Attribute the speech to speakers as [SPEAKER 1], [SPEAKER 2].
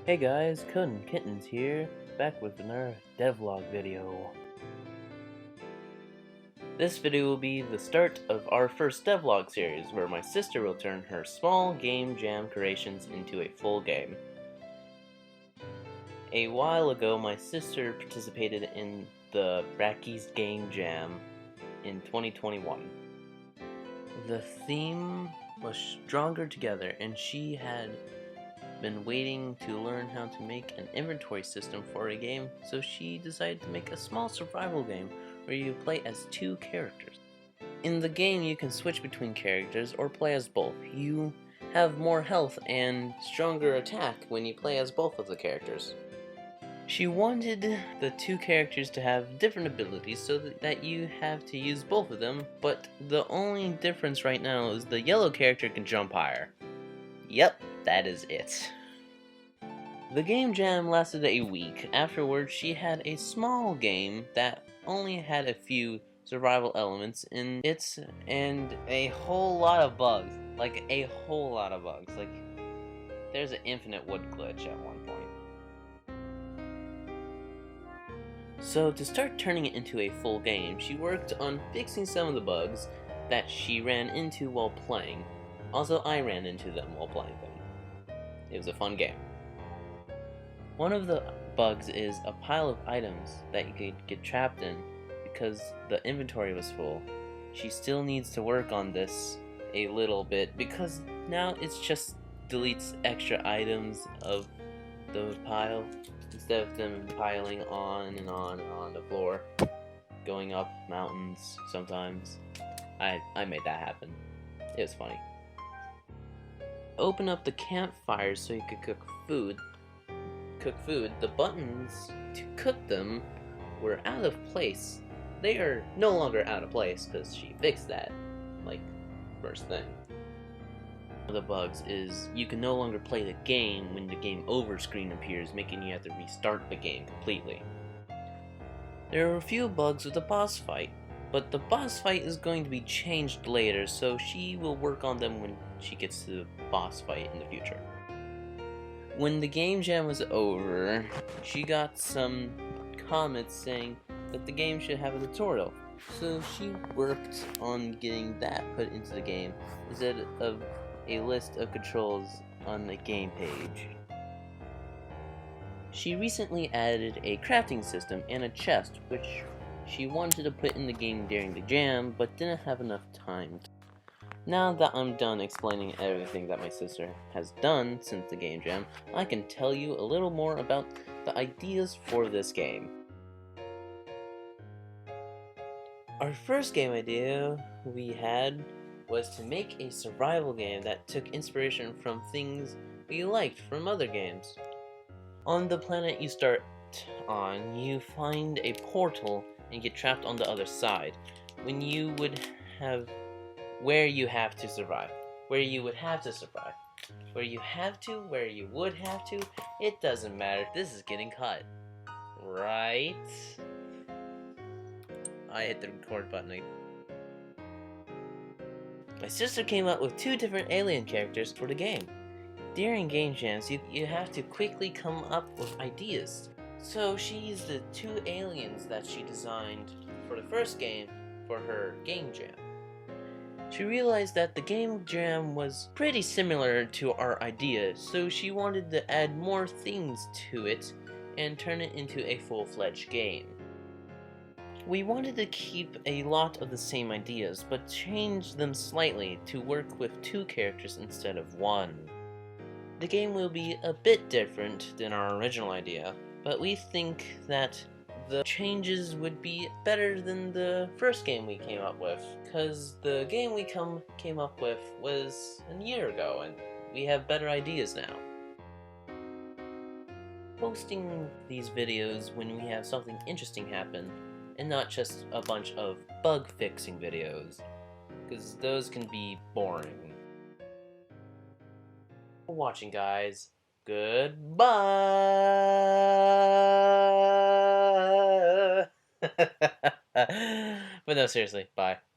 [SPEAKER 1] Hey guys, Kun Kittens here, back with another devlog video. This video will be the start of our first devlog series, where my sister will turn her small game jam creations into a full game. A while ago, my sister participated in the Brackeys Game Jam in 2021. The theme was Stronger Together, and she had been waiting to learn how to make an inventory system for a game, so she decided to make a small survival game where you play as two characters. In the game, you can switch between characters or play as both. You have more health and stronger attack when you play as both of the characters. She wanted the two characters to have different abilities so that you have to use both of them, but the only difference right now is the yellow character can jump higher. Yep, that is it. The game jam lasted a week. Afterwards, she had a small game that only had a few survival elements in it and a whole lot of bugs. Like, a whole lot of bugs. Like, there's an infinite wood glitch at one point. So, to start turning it into a full game, she worked on fixing some of the bugs that she ran into while playing. Also, I ran into them while playing them. It was a fun game. One of the bugs is a pile of items that you could get trapped in because the inventory was full. She still needs to work on this a little bit because now it's just deletes extra items of the pile instead of them piling on and on and on the floor, going up mountains sometimes. I made that happen. It was funny. Open up the campfires so you could cook food. The buttons to cook them were out of place. They are no longer out of place because she fixed that, like, first thing. One of the bugs is you can no longer play the game when the game over screen appears, making you have to restart the game completely. There are a few bugs with the boss fight, but the boss fight is going to be changed later, so she will work on them when she gets to the boss fight in the future. When the game jam was over, she got some comments saying that the game should have a tutorial. So she worked on getting that put into the game instead of a list of controls on the game page. She recently added a crafting system and a chest, which she wanted to put in the game during the jam, but didn't have enough time. Now that I'm done explaining everything that my sister has done since the game jam, I can tell you a little more about the ideas for this game. Our first game idea we had was to make a survival game that took inspiration from things we liked from other games. On the planet you start on, you find a portal and get trapped on the other side, when you would have where you have to survive, where you would have to survive, where you have to, where you would have to, it doesn't matter. This is getting cut, right? I hit the record button again. My sister came up with two different alien characters for the game. During game jams, you have to quickly come up with ideas. So she used the two aliens that she designed for the first game for her game jam. She realized that the game jam was pretty similar to our idea, so she wanted to add more things to it and turn it into a full-fledged game. We wanted to keep a lot of the same ideas, but change them slightly to work with two characters instead of one. The game will be a bit different than our original idea, but we think that the changes would be better than the first game we came up with, because the game we came up with was a year ago, and we have better ideas now. Posting these videos when we have something interesting happen, and not just a bunch of bug fixing videos, because those can be boring. Thanks for watching, guys. Goodbye! But no, seriously, bye.